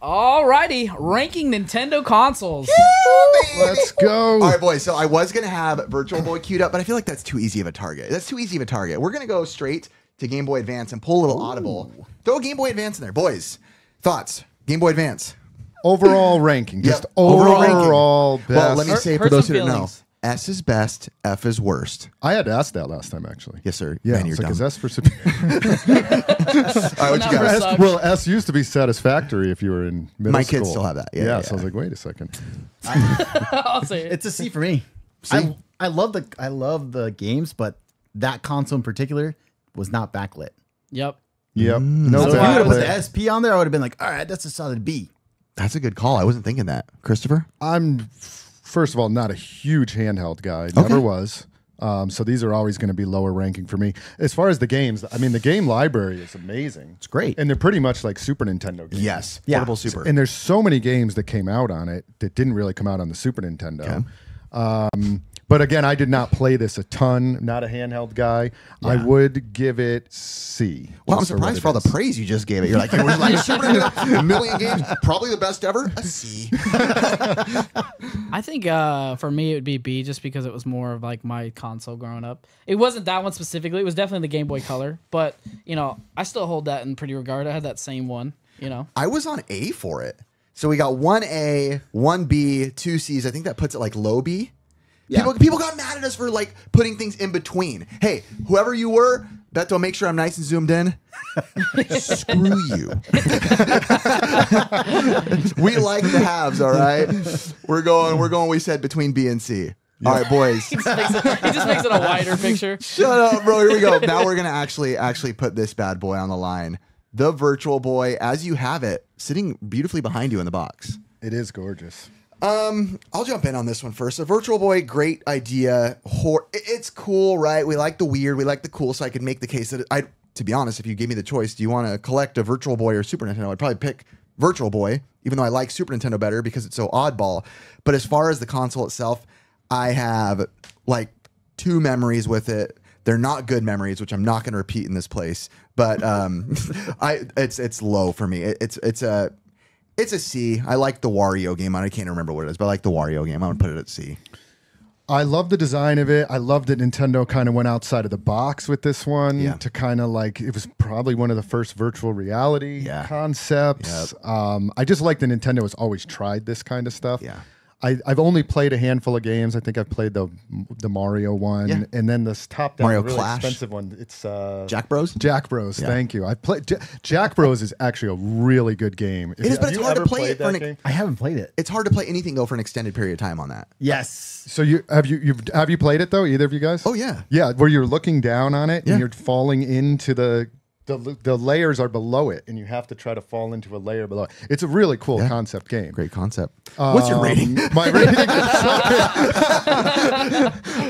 Alrighty, ranking Nintendo consoles. Let's go. All right, boys. So I was going to have Virtual Boy queued up, but I feel like that's too easy of a target. We're going to go straight to Game Boy Advance and pull a little audible. Throw a Game Boy Advance in there. Boys, thoughts? Game Boy Advance. Overall ranking. Just overall best. Well, let me say for those who don't know, feelings. S is best, F is worst. I had to ask that last time, actually. Yes, sir. Yeah, Man, you're it's like, dumb. is S for superior? All right, what you got? Sucks. Well, S used to be satisfactory if you were in middle My school. kids still have that. Yeah. So I was like, wait a second. I'll say it. It's a C for me. C? I love the games, but that console in particular was not backlit. Yep. Yep. No So if you would have put the backlit. SP on there, I would have been like, all right, that's a solid B. That's a good call. I wasn't thinking that. Christopher? I'm, first of all, not a huge handheld guy. Never was. So these are always going to be lower ranking for me. As far as the games, I mean, the game library is amazing. It's great. And they're pretty much like Super Nintendo games. Yes. Yeah. Portable Super. And there's so many games that came out on it that didn't really come out on the Super Nintendo. But again, I did not play this a ton. Not a handheld guy. I would give it C. Well, I'm just surprised for all what the it is. praise you just gave it. You're like, we're like Super Nintendo, a million games, probably the best ever. A C. I think for me it would be B, just because it was more of like my console growing up. It wasn't that one specifically. It was definitely the Game Boy Color, but you know, I still hold that in pretty regard. I had that same one. You know, I was on A for it. So we got 1A, 1B, 2 C's. I think that puts it like low B. Yeah. People got mad at us for like putting things in between. Hey, whoever you were, Beto, make sure I'm nice and zoomed in. Screw you. We like the halves, all right? We're going, we said between B and C. All right, boys. he just makes it a wider picture. Shut up, bro. Here we go. Now we're going to actually put this bad boy on the line. The Virtual Boy, as you have it, sitting beautifully behind you in the box. It is gorgeous. I'll jump in on this one first. A Virtual Boy, great idea. It's cool, right? We like the weird, we like the cool, so I could make the case that to be honest, if you gave me the choice, do you want to collect a Virtual Boy or Super Nintendo? I'd probably pick Virtual Boy, even though I like Super Nintendo better because it's so oddball. But as far as the console itself, I have like 2 memories with it. They're not good memories, which I'm not going to repeat in this place. But it's low for me. It's a C. I like the Wario game. I can't remember what it is, but I like the Wario game. I'm going to put it at C. I love the design of it. I love that Nintendo kind of went outside of the box with this one to kind of like, it was probably one of the first virtual reality concepts. I just like that Nintendo has always tried this kind of stuff. Yeah. I've only played a handful of games. I think I've played the Mario one, and then this top down Mario really Clash. expensive one. It's Jack Bros? Jack Bros. Thank you. I played Jack Bros is actually a really good game. It is, but it's hard to play it for I haven't played it. It's hard to play anything though for an extended period of time on that. Yes. So have you played it though? Either of you guys? Oh yeah. Yeah, where you're looking down on it Yeah. and you're falling into the layers are below it, and you have to try to fall into a layer below it. It's a really cool concept game. Great concept. What's your rating? My rating.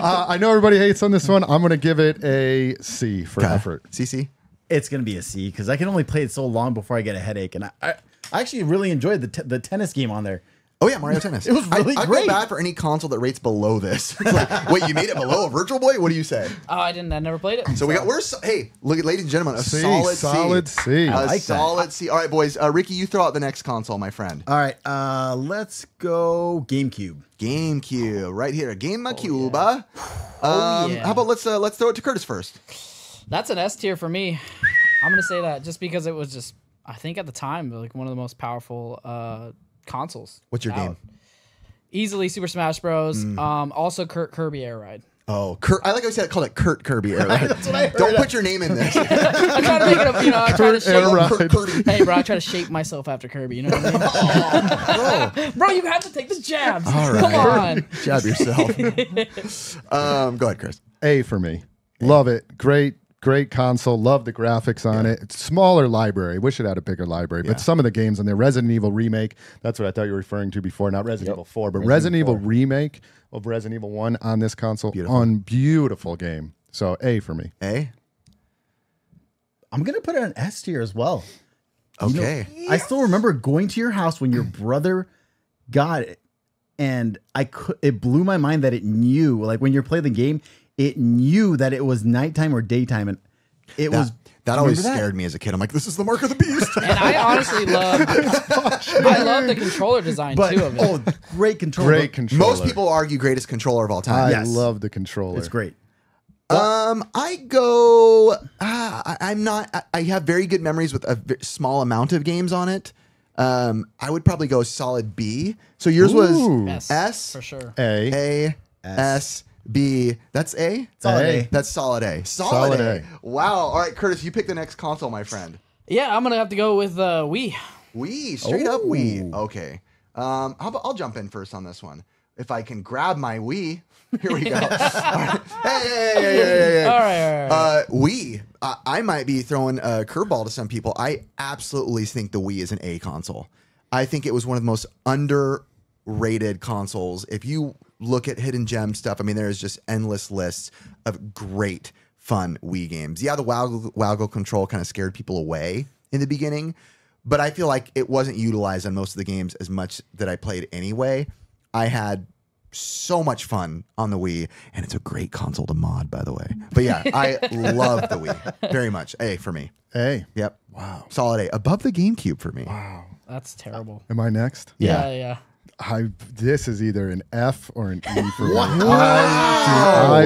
I know everybody hates on this one. I'm going to give it a C for effort. CC? It's going to be a C because I can only play it so long before I get a headache. And I actually really enjoyed the tennis game on there. Oh yeah, Mario Tennis. It was really I great. feel bad for any console that rates below this. It's like, wait, you made it below a Virtual Boy? What do you say? Oh, I never played it. So hey, look at ladies and gentlemen, a solid C. I like solid C. All right, boys. Ricky, you throw out the next console, my friend. All right, let's go GameCube. GameCube, right here. GameCube. yeah. How about let's throw it to Curtis first. That's an S tier for me. I'm gonna say that just because it was just, I think at the time, like one of the most powerful consoles. What's your game? Easily Super Smash Bros. Also Kirby Air Ride. Oh, I like how you said called it Kurt Kirby. That's what I heard. Don't put your name in this. I try to make it up, you know, I try to shape Kirby. Hey bro, I try to shape myself after Kirby, you know what I mean? Bro, you have to take the jabs. All right. Come on. Jab yourself. Go ahead, Chris. A for me. Love it. Great console. Love the graphics on it. It's smaller library. Wish it had a bigger library. But some of the games on there, Resident Evil Remake, that's what I thought you were referring to before. Not Resident Evil 4, but Resident Evil Remake of Resident Evil 1 on this console. Beautiful game. So A for me. A? I'm going to put it on S tier as well. Okay. You know, I still remember going to your house when your brother got it, and it blew my mind that it knew, like when you're playing the game, it knew that it was nighttime or daytime, and it was That always Remember that? scared me as a kid. I'm like, this is the mark of the beast. And I honestly love the controller design But too of it. oh, great controller. Great controller. Most people argue greatest controller of all time. I Yes. love the controller. It's great. I go. I'm not. I have very good memories with a small amount of games on it. I would probably go solid B. So yours Ooh. was S, S, for sure. A. S, B. That's A. Solid A. A. That's solid A. Solid A. Wow. All right, Curtis, you pick the next console, my friend. Yeah, I'm gonna have to go with Wii. Wii, straight up Wii. Ooh. Okay. I'll jump in first on this one. If I can grab my Wii. Here we go. All right. Hey. All right. Wii. I might be throwing a curveball to some people. I absolutely think the Wii is an A console. I think it was one of the most underrated consoles. If you look at hidden gem stuff, I mean, there is just endless lists of great, fun Wii games. Yeah, the Waggle control kind of scared people away in the beginning, but I feel like it wasn't utilized on most of the games as much that I played anyway. I had so much fun on the Wii, and it's a great console to mod, by the way. But yeah, I love the Wii very much. A for me. A. Yep. Wow. Solid A. Above the GameCube for me. Wow. That's terrible. Am I next? Yeah. This is either an F or an E for me. Wow.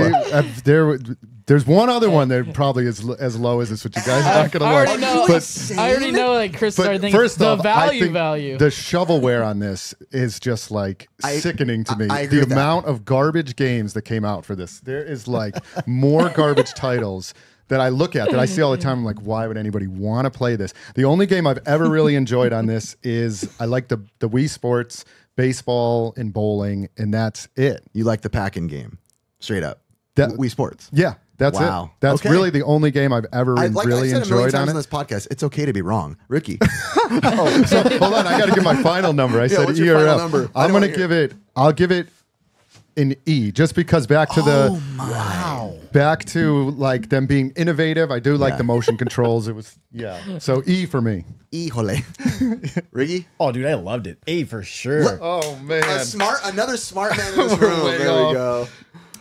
There's one other one that probably is as low as this, which you guys are not going to I already like. know. But I already know. Like Chris started thinking first the off, I think value. the shovelware on this is just like sickening to me. I agree The with that. amount of garbage games that came out for this, there is like more garbage titles that I look at that I see all the time. I'm like, why would anybody want to play this? The only game I've ever really enjoyed on this is I like the Wii Sports, baseball, and bowling, and that's it. You like the pack-in game, straight up. That- Wii Sports. Yeah, that's Wow. it. That's Okay. really the only game I've ever I really said a million enjoyed times on on it. this podcast, it's okay to be wrong. Ricky. Oh, so, hold on, I got to give my final number. I said what's E your or final F. number? I I'm don't going to wanna hear I'll give it an E, just because back to the back to like them being innovative. I do like the motion controls. It was so E for me. Híjole. Ricky? Oh, dude, I loved it. A for sure. Oh man, Another smart man in this We're room. way There off. we go.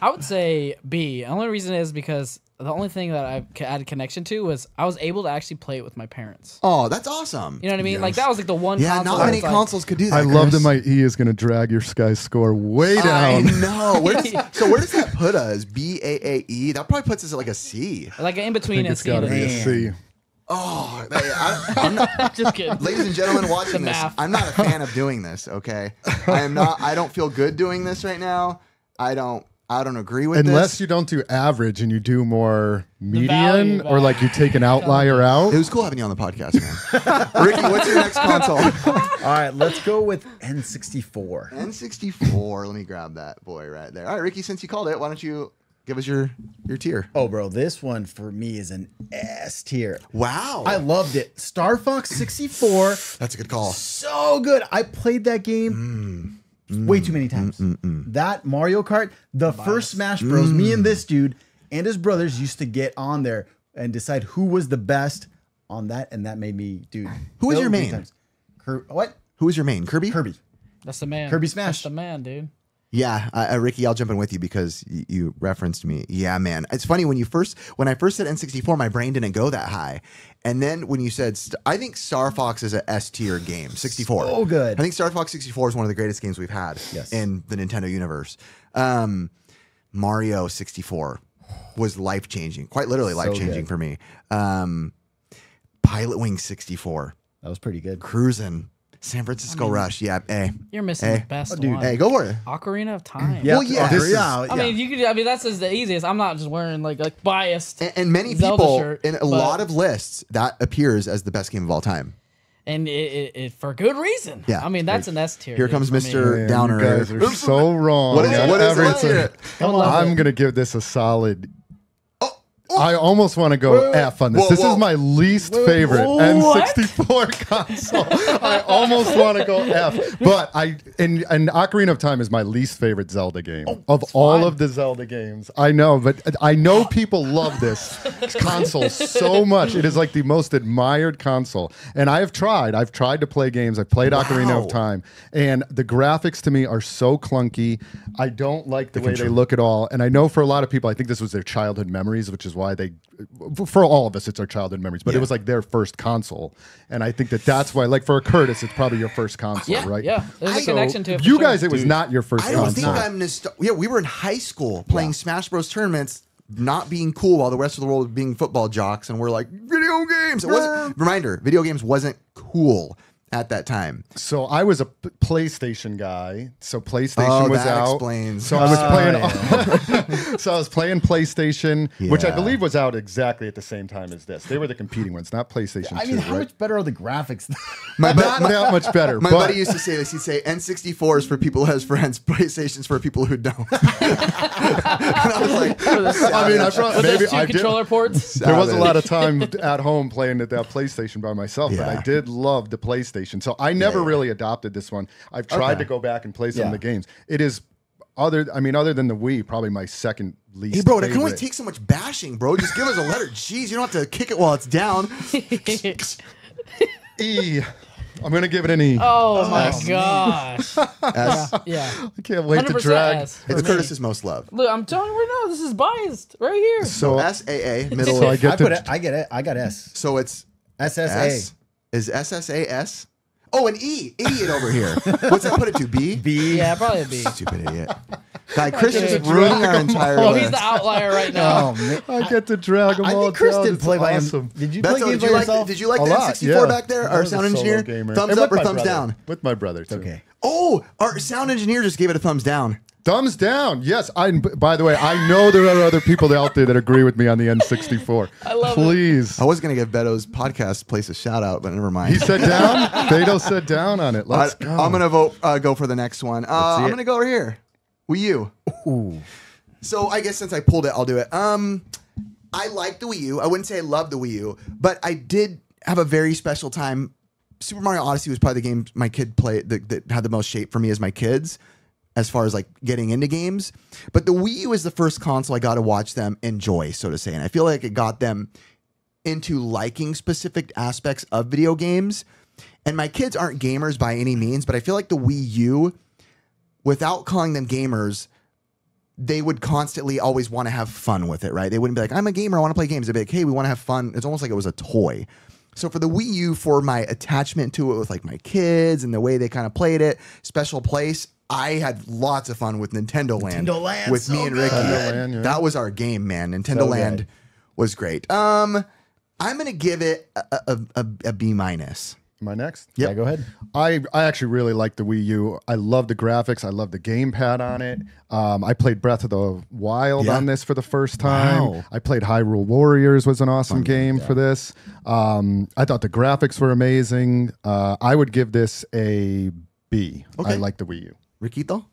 I would say B. The only reason is because the only thing that I had a connection to was I was able to actually play it with my parents. Oh, that's awesome. You know what I mean? Like that was like the one. Yeah, console not that many was like- consoles could do that. I love that Chris. my E is going to drag your Sky's score way I down. know. Where does that put us? BAAE? That probably puts us at like a C. Like in I between think a it's C got and to be a a D. C. Oh, I'm not, Just kidding. ladies and gentlemen watching this, math. I'm not a fan of doing this, okay? I don't feel good doing this right now. I don't agree with Unless this. you don't do average and you do more median, value, or like you take an outlier out. It was cool having you on the podcast, man. Ricky, what's your next console? All right, let's go with N64. N64. Let me grab that boy right there. All right, Ricky, since you called it, why don't you give us your tier? Oh, bro, this one for me is an S tier. Wow. I loved it. Star Fox 64, That's a good call. so good. I played that game way too many times. That Mario Kart, the first Smash Bros. Me and this dude and his brothers used to get on there and decide who was the best on that, and that made me, dude. Who was your many main? times. What? Who was your main? Kirby? Kirby. That's the man. Kirby Smash. That's the man, dude. Yeah, Ricky, I'll jump in with you because you referenced me. Yeah, man. It's funny when I first said N64, my brain didn't go that high, and then when you said, I think Star Fox is a S tier game. 64, So good. I think Star Fox 64 is one of the greatest games we've had in the Nintendo universe. Mario 64 was life changing, quite literally life changing for me. Pilot Wing 64, That was pretty good. Cruisin'. San Francisco Rush, yeah. A. You're missing the best dude. one. Hey, go for it. Ocarina of Time. Yeah, Well, yeah, this is- I mean, you could. I mean, that's just the easiest. I'm not just wearing like biased. And many Zelda people shirt, in a but- lot of lists that appears as the best game of all time. And it for good reason. Yeah. I mean, that's an S tier. Here dude, comes for me. Mr. Man, Downer. you guys are so wrong. What is it? on What is it? everything. Let's hear it. I'm gonna give this a solid. Oh, I almost want to go F on this. Whoa, This whoa. is my least favorite What? N64 console. I almost want to go F, but and Ocarina of Time is my least favorite Zelda game of all of the Zelda games. I know, but I know people love this console so much. It is like the most admired console, and I've tried to play games. I've played Ocarina Wow. of Time, and the graphics to me are so clunky. I don't like the way they look at all, and I know for a lot of people, I think this was their childhood memories, which is why they, for all of us, it's our childhood memories, but it was like their first console. And I think that's why, like for Curtis, it's probably your first console, right? Yeah, there's a connection to it. You guys, it was not your first I don't console. think I'm yeah, we were in high school playing Smash Bros. Tournaments, not being cool while the rest of the world was being football jocks, and we're like, video games. It wasn't, reminder, video games wasn't cool at that time. So I was a PlayStation guy. So PlayStation was that out. Explains. So I was playing. So I was playing PlayStation, which I believe was out exactly at the same time as this. They were the competing ones, not PlayStation 2. I mean, how right? much better are the graphics? Not that much better. My but buddy used to say this. He'd say, N64 is for people who has friends. PlayStation's for people who don't. And I was like, I mean, I probably With maybe those two I did. controller ports. There was a lot of time at home playing at that PlayStation by myself, but Yeah. I did love the PlayStation. So I never really adopted this one. I've tried to go back and play some of the games. It is other than the Wii, probably my second least. hey, bro, that favorite. can only take so much bashing, bro. Just give us a letter. Jeez, you don't have to kick it while it's down. E. I'm gonna give it an E. Oh my gosh. S. Yeah. I can't wait to 100% drag. S for It's me. Curtis's most loved. Look, I'm telling you right now, this is biased right here. So SAA, middle So of. I get to. I get it. I got S. So it's SSA. S. Is SSA S? Oh, an E. Idiot over here. What's that put it to? B? B. Yeah, probably a B. Stupid idiot. God, Chris is Dude. just ruining our entire Oh, list. he's the outlier right now. Oh, man. I get to drag them I all think Chris down. did It's play by awesome. him. Did you play Beto, games did by you like yourself? did you like A the lot, N64 yeah. back there? I Our was a sound solo engineer? gamer. Thumbs And up with or my thumbs brother. down? With my brother too. Okay. Oh, our sound engineer just gave it a thumbs down. Thumbs down. Yes. By the way, I know there are other people out there that agree with me on the N64. I love it. Please. I was going to give Beto's podcast place a shout out, but never mind. He said down. Beto said down on it. Let's go. I'm going to go for the next one. I'm going to go over here. Wii U. Ooh. So I guess since I pulled it, I'll do it. I like the Wii U. I wouldn't say I love the Wii U, but I did have a very special time. Super Mario Odyssey was probably the game my kid played that had the most shape for me as my kids, as far as like getting into games. But the Wii U is the first console I got to watch them enjoy, so to say. And I feel like it got them into liking specific aspects of video games. And my kids aren't gamers by any means, but I feel like the Wii U, without calling them gamers, they would constantly always want to have fun with it, right? They wouldn't be like, I'm a gamer, I want to play games. They'd be like, hey, we want to have fun. It's almost like it was a toy. So for the Wii U, for my attachment to it with like my kids and the way they kind of played it, special place, I had lots of fun with Nintendo Land. Nintendo Land, with so me and Ricky. good. Land, yeah. That was our game, man. Nintendo So Land good. was great. I'm gonna give it a B minus. Am I next? Yeah, go ahead. I actually really like the Wii U. I love the graphics. I love the gamepad on it. I played Breath of the Wild on this for the first time. Wow. I played Hyrule Warriors, was an awesome game for this. I thought the graphics were amazing. I would give this a B. Okay. I like the Wii U. Riquito?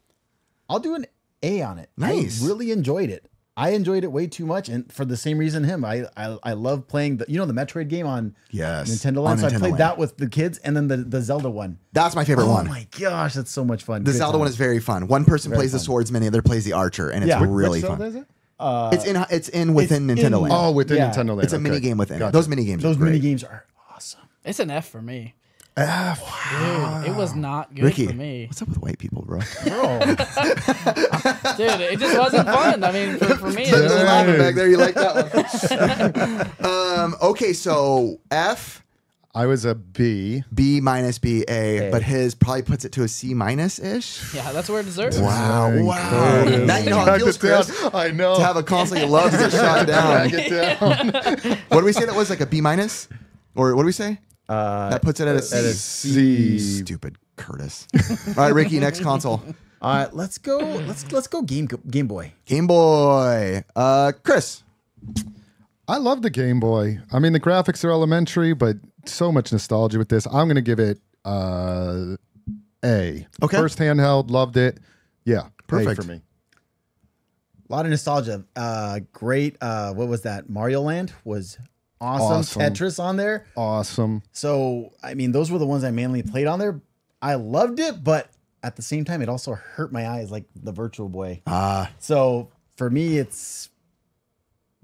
I'll do an A on it. Nice. I really enjoyed it. I enjoyed it way too much, and for the same reason him. I love playing the Metroid game on Nintendo Land. So I played that with the kids, and then the Zelda one. That's my favorite one. Oh my gosh, that's so much fun. The Good Zelda time. one is very fun. One person plays the swordsman, the other plays the archer, and it's really Which fun. Zelda is it? It's in within Nintendo Land. Oh, within Yeah. Nintendo Land. It's a okay. mini game within it. Gotcha. Those mini games. Those are great. mini games are awesome. It's an F for me. F. Dude, it was not good Ricky, for me. what's up with white people, bro? Dude, it just wasn't fun. I mean, for me, it They're was laughing back there. You like that one? Okay, so F, I was a B. B minus, B, A, but his probably puts it to a C minus ish. yeah, that's where it deserves. Wow. Curtis. Now you know how it feels, Drag Chris, down. I know. to have a console you love get shot down. Drag it down. What do we say that was, like a B minus? Or what do we say? That puts it at a C. At a C. Stupid Curtis. All right, Ricky, next console. All right, let's go. Let's go Game Boy. Game Boy. Chris. I love the Game Boy. I mean, the graphics are elementary, but so much nostalgia with this. I'm going to give it A. Okay. First handheld, loved it. Yeah, Perfect. A for me. A lot of nostalgia. Great. What was that? Mario Land was awesome. Tetris on there. Awesome. So, I mean, those were the ones I mainly played on there. I loved it, but at the same time, it also hurt my eyes like the Virtual Boy. So for me, it's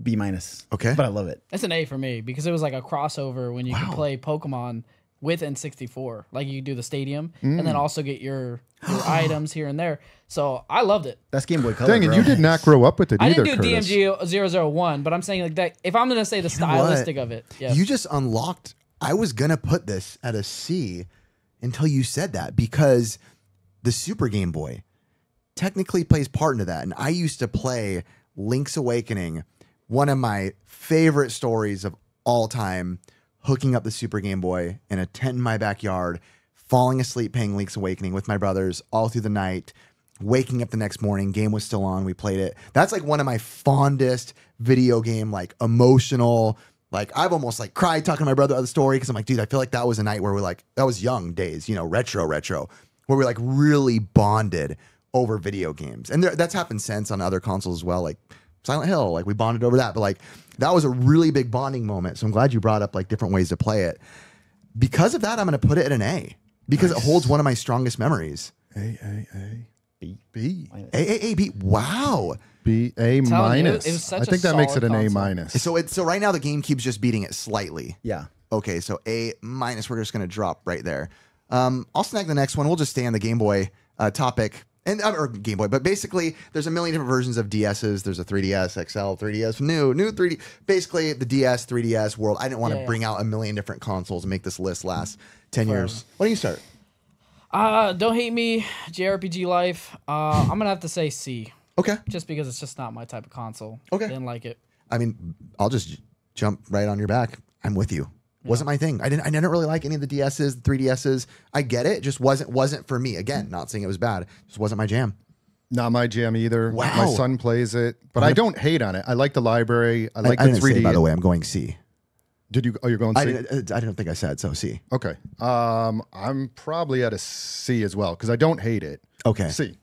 B minus. Okay. But I love it. It's an A for me because it was like a crossover when you could play Pokemon with N64. Like you do the stadium and then also get your items here and there. So I loved it. That's Game Boy Color. Dang, and bro. you did not grow up with it I either, didn't do Curtis. DMG 001, but I'm saying like that. If I'm gonna say the stylistic of it, yes. You just unlocked. I was gonna put this at a C until you said that, because the Super Game Boy technically plays part into that. And I used to play Link's Awakening, one of my favorite stories of all time, hooking up the Super Game Boy in a tent in my backyard, falling asleep playing Link's Awakening with my brothers all through the night, waking up the next morning, game was still on, we played it. That's like one of my fondest video game, like emotional, like I've almost like cried talking to my brother about the story, because I'm like, dude, I feel like that was a night where we're like, that was young days, you know, retro, where we like really bonded over video games. And that's happened since on other consoles as well, like Silent Hill, like we bonded over that. But like that was a really big bonding moment. So I'm glad you brought up like different ways to play it. Because of that, I'm going to put it at an A, because it holds one of my strongest memories. B. A. Wow. B. A minus. It was such I think a that makes it solid an A console. minus. So right now the game keeps just beating it slightly. Yeah. Okay, so A minus, we're just going to drop right there. I'll snag the next one. We'll just stay on the Game Boy topic. Or Game Boy, but basically there's a million different versions of DSs. There's a 3DS, XL, 3DS, new 3D. Basically the DS, 3DS world. I didn't want to bring out a million different consoles and make this list last 10 years. Why don't you start? Don't hate me, JRPG Life. I'm gonna have to say C, Okay. just because it's just not my type of console. Okay. Didn't like it. I mean, I'll just jump right on your back. I'm with you. Wasn't my thing. I didn't really like any of the DSs, the 3DSs. I get it. Just wasn't for me. Again, not saying it was bad. Just wasn't my jam. Not my jam either. Wow. My son plays it, but I don't hate on it. I like the library. I like the didn't 3D. say, by the way, I'm going C. Did you? Oh, you're going C? I don't think I said so. C. Okay. I'm probably at a C as well, because I don't hate it. Okay. C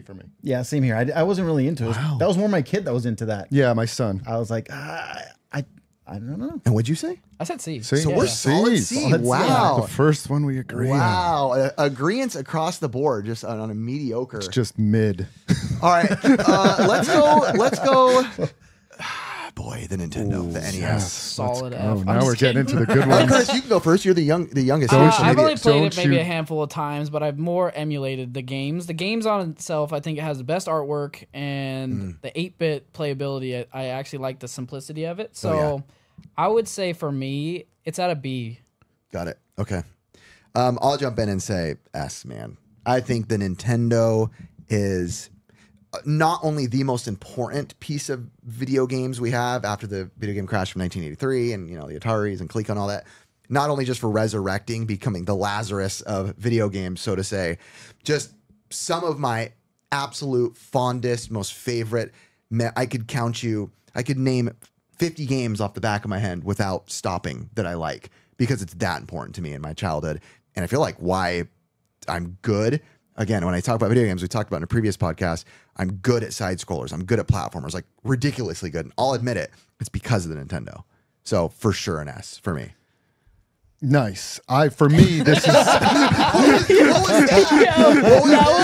for me. Yeah, same here. I wasn't really into it. That was more my kid that was into that. Yeah, my son. I was like, I don't know. And what'd you say? I said C. C? So we're solid C's. C. Solid C. Wow. The first one we agree on. Wow. Agreements across the board, just on a mediocre. It's just mid. All right. Let's go. Boy, the Nintendo, the NES. Solid F. Oh, I'm now just we're getting kidding. into the good All right, ones. Chris, you can go first. You're the youngest. so I've maybe- only played it don't maybe you- a handful of times, but I've more emulated the games. The games on itself, I think it has the best artwork, and the 8-bit playability. I actually like the simplicity of it. So I would say for me, it's at a B. Got it. Okay. I'll jump in and say S, man. I think the Nintendo is not only the most important piece of video games we have after the video game crash from 1983 and, you know, the Ataris and Coleco and all that, not only just for resurrecting, becoming the Lazarus of video games, so to say, just some of my absolute fondest, most favorite, I could name 50 games off the back of my head without stopping that I like, because it's that important to me in my childhood. And I feel like why I'm good. Again, when I talk about video games, we talked about in a previous podcast, I'm good at side scrollers. I'm good at platformers, like ridiculously good. And I'll admit it. It's because of the Nintendo. So for sure an S for me. Nice. For me, this is That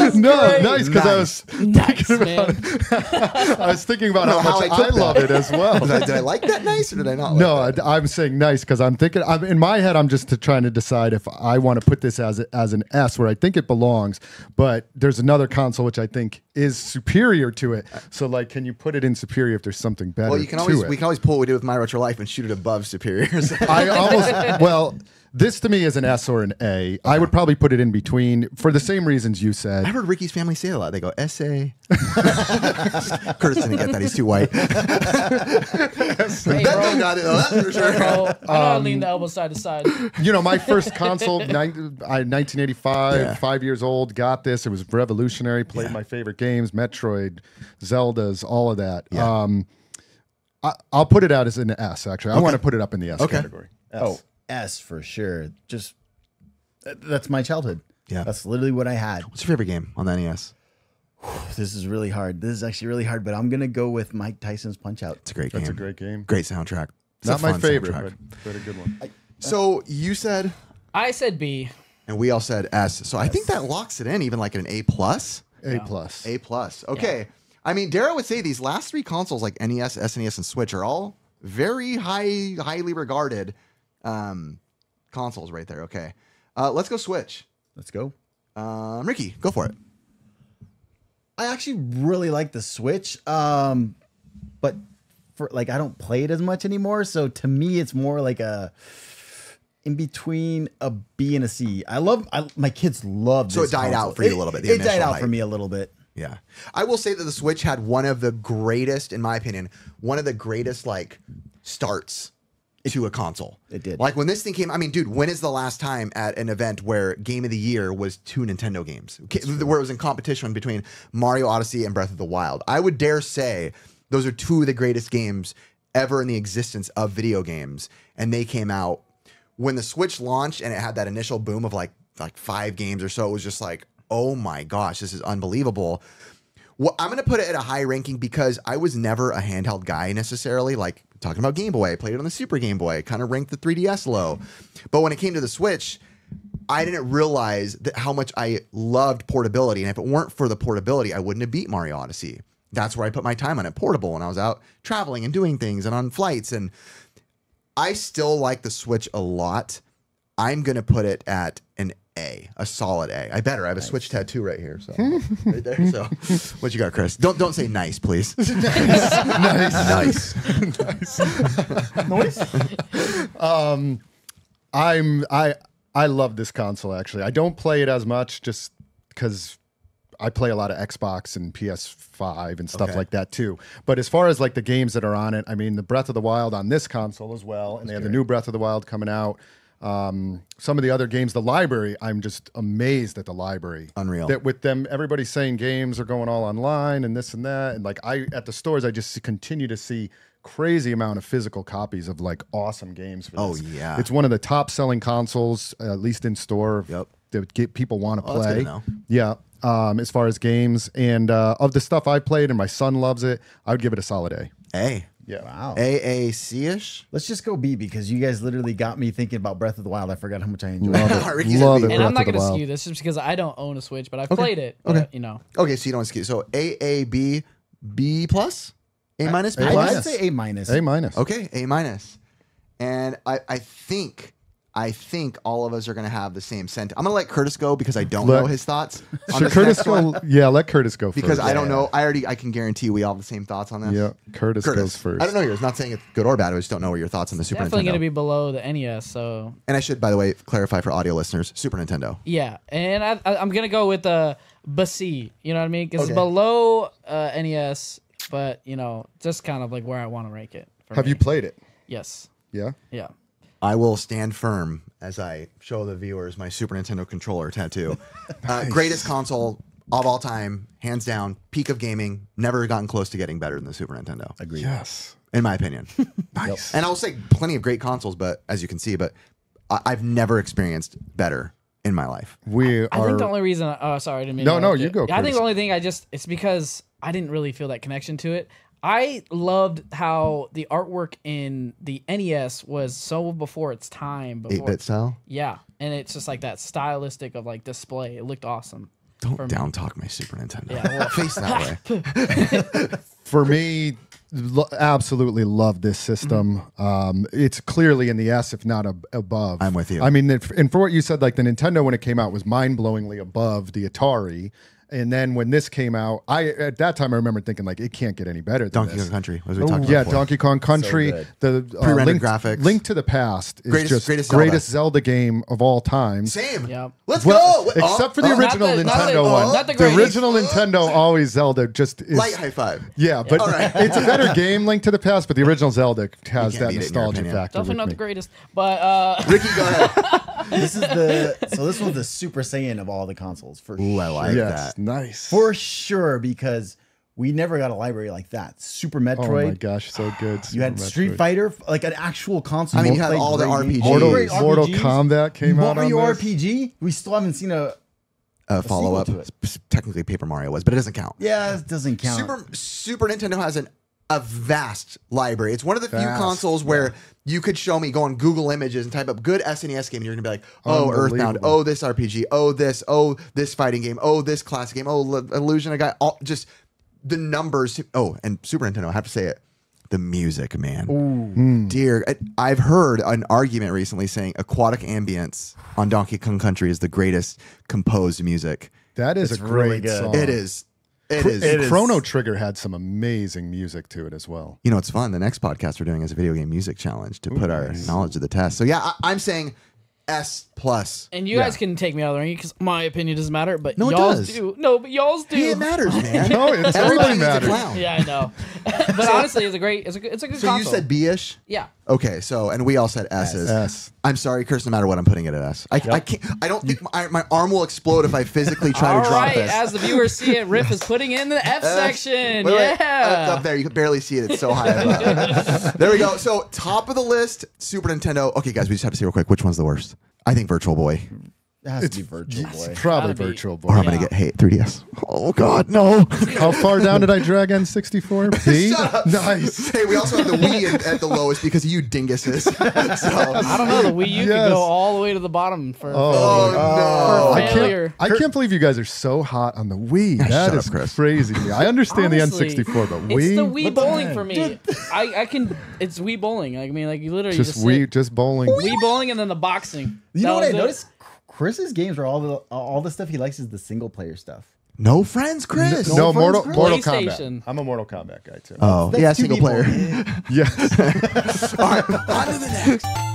was no great. nice, because I was Nice, man. I was thinking about how how much I took I love that. it as well. Did I like that nice or did I not like No, that? I'm saying nice because I'm thinking. In my head, I'm just trying to decide if I want to put this as an S, where I think it belongs. But there's another console which I think is superior to it. So, like, can you put it in superior if there's something better? Well, we can always pull what we did with My Retro Life and shoot it above superiors. I almost this to me is an S or an A. I would probably put it in between for the same reasons you said. I heard Ricky's family say a lot. They go, S.A. Curtis didn't get that. He's too white. Hey, That bro. got it. Oh, that's for sure. Bro, I know I lean the elbow side to side. You know, my first console, 1985, Yeah. 5 years old, got this. It was revolutionary. Played my favorite games, Metroid, Zeldas, all of that. Yeah. I'll put it out as an S, actually. I want to put it up in the S category. S. Oh, S for sure. Just that's my childhood. Yeah. That's literally what I had. What's your favorite game on the NES? This is really hard. This is actually really hard, but I'm gonna go with Mike Tyson's Punch Out. It's a great game. That's a great game. Great soundtrack. It's Not a my fun favorite, soundtrack. but a good one. So you said, I said B. and we all said S. So I think that locks it in, even like an A plus. A plus. A plus. Okay. I mean, Dara would say these last three consoles, like NES, SNES, and Switch, are all very highly regarded consoles right there. Okay. Let's go Switch. Let's go. Ricky, go for it. I actually really like the Switch, but for like I don't play it as much anymore. So to me, it's more like a in between a B and a C. My kids love this. So it died out for you a little bit. The It died initial out hype. for me a little bit. Yeah. I will say that the Switch had one of the greatest, in my opinion, one of the greatest like starts to a console. It did. Like when this thing came, I mean, dude, when is the last time at an event where Game of the Year was 2 Nintendo games? Where it was in competition between Mario Odyssey and Breath of the Wild. I would dare say those are 2 of the greatest games ever in the existence of video games. And they came out when the Switch launched and it had that initial boom of like 5 games or so. It was just like, oh my gosh, this is unbelievable. Well, I'm going to put it at a high ranking because I was never a handheld guy necessarily. Like talking about Game Boy, I played it on the Super Game Boy, kind of ranked the 3DS low. But when it came to the Switch, I didn't realize how much I loved portability. And if it weren't for the portability, I wouldn't have beat Mario Odyssey. That's where I put my time on it, portable, when I was out traveling and doing things and on flights. And I still like the Switch a lot. I'm going to put it at an A, a solid A. I have a Switch tattoo right here. So right there. So what you got, Chris? Don't say nice, please. Nice. I love this console actually. I don't play it as much just because I play a lot of Xbox and PS5 and stuff like that too. But as far as like the games that are on it, I mean, the Breath of the Wild on this console as well, and they have the new Breath of the Wild coming out. Some of the other games, the library, I'm just amazed at the library. Unreal. That with them, everybody's saying games are going all online and this and that. And like at the stores, I just continue to see crazy amount of physical copies of like awesome games for this. Oh, yeah. It's one of the top selling consoles, at least in store. Yep. That get people want to Oh, that's play. good to know. Yeah. As far as games and of the stuff I played and my son loves it, I would give it a solid A. A. Yeah. Wow. AAC-ish? Let's just go B because you guys literally got me thinking about Breath of the Wild. I forgot how much I enjoyed Love it. it. Ricky's Love a it. B. And I'm Breath not of the going to Wild. skew this just because I don't own a Switch, but I've played it. But, you know. Okay, so you don't skew. So AAB, B plus? A minus? B A plus? I'd say A minus. A minus. Okay, A minus. And I think all of us are going to have the same sentiment. I'm going to let Curtis go because I don't know his thoughts on Should this Curtis next go? one. Yeah, let Curtis go first. Because I don't know. I can guarantee we all have the same thoughts on this. Yeah, Curtis goes first. I don't know yours. Not saying it's good or bad. I just don't know what your thoughts on the Super Definitely Nintendo. going to be below the NES. So And I should, by the way, clarify for audio listeners, Super Nintendo. yeah, and I'm going to go with C. You know what I mean? Because Okay. it's below NES, but you know, just kind of like where I want to rank it. Have you played it? Yes. Yeah. Yeah. I will stand firm as I show the viewers my Super Nintendo controller tattoo. Greatest console of all time, hands down, peak of gaming. Never gotten close to getting better than the Super Nintendo. Agreed. Yes. In my opinion. Nice. And I'll say plenty of great consoles, but as you can see, but I've never experienced better in my life. We I are. think the only reason. Oh, sorry, I didn't mean. No, to no, interrupt you go, I think Curtis. the only thing it's because I didn't really feel that connection to it. I loved how the artwork in the NES was so before its time. Before, 8-bit style? yeah, and it's just like that stylistic of like display. It looked awesome. Don't down talk my Super Nintendo. Yeah, well- Face that way. For me, absolutely love this system. It's clearly in the S, if not above. I'm with you. I mean, and for what you said, like the Nintendo when it came out was mind-blowingly above the Atari. And then when this came out, at that time I remember thinking like it can't get any better than Donkey this. Kong Country, as we talked about Yeah, before. Donkey Kong Country, good. the Pre-rendered graphics. Link to the Past is Greatest greatest Zelda. Zelda game of all time. Same. Yep. Let's Well, go. except for the original Not the- Nintendo one. not the the greatest. original Nintendo always Zelda just is Light high five. Yeah, but it's a better game, Link to the Past, but the original Zelda has can't that beat it, in your nostalgia opinion. factor. Definitely with not me. the greatest, but Ricky, go ahead. This one's the Super Saiyan of all the consoles for Ooh, I sure. like Yes, that. nice. For sure, because we never got a library like that. Super Oh my Metroid. gosh, so good. You had Super Street Metroid. Fighter, like an actual console. I mean, you had played all the great games. RPGs. All the great Mortal RPGs. Kombat came out on Mario this. RPG. We still haven't seen a. Follow up. sequel to it. Technically, Paper Mario was, but it doesn't count. Yeah, it doesn't count. Super Nintendo has a vast library. It's one of the few Vast, consoles where you could show me, go on Google Images and type up good SNES game, and you're gonna be like, oh, Earthbound, Unbelievable. oh, this RPG, oh, this fighting game, oh, this classic game, oh, Illusion. I got all just the numbers. Oh, and Super Nintendo, I have to say it. the music, man. Dear, I've heard an argument recently saying Aquatic Ambience on Donkey Kong Country is the greatest composed music. That is a really great good. song. It is. It is. And Chrono Trigger had some amazing music to it as well. You know, it's fun. The next podcast we're doing is a video game music challenge to put our knowledge to the test. So yeah, I'm saying S plus. And you guys can take me out of the ring because my opinion doesn't matter, but No, it y'all's does. do. No, but y'all's do. Hey, it matters, man. No, it Everybody totally needs a matters. clown. Yeah, I know. But honestly, it's a good So console. you said B-ish? yeah. Okay, so and we all said S's. S. I'm sorry, Chris. No matter what, I'm putting it at S. I can't. I don't think my arm will explode if I physically try All to drop right, this. as the viewers see it, Riff is putting in the F section. Wait, yeah. it's up there. You can barely see it. It's so high up. There we go. So top of the list, Super Nintendo. Okay, guys, we just have to see real quick which one's the worst. I think Virtual Boy. It has to be Virtual Boy. Probably Gotta be. Virtual Or Boy. I'm gonna get hate 3DS. Oh God, no! How far down did I drag N64? B? Shut up. Nice. Hey, we also have the Wii at the lowest because of you dinguses. So, I don't know. The Wii U could Yes. go all the way to the bottom for oh no! for I failure. can't believe you guys are so hot on the Wii. That Shut is up, Chris. crazy to me. I understand Honestly, the N64, but It's Wii? the Wii What the bowling heck? for me. I can. It's Wii bowling. I mean, like you literally Just just Wii, sit. just bowling. Wii bowling and then the boxing. You That know what was I it. noticed? Chris's games are all the stuff he likes is the single player stuff. No friends, Chris. No, Mortal PlayStation. Kombat. I'm a Mortal Kombat guy too. Oh, That's yeah, two single people. player. Yes. All right, on to the next.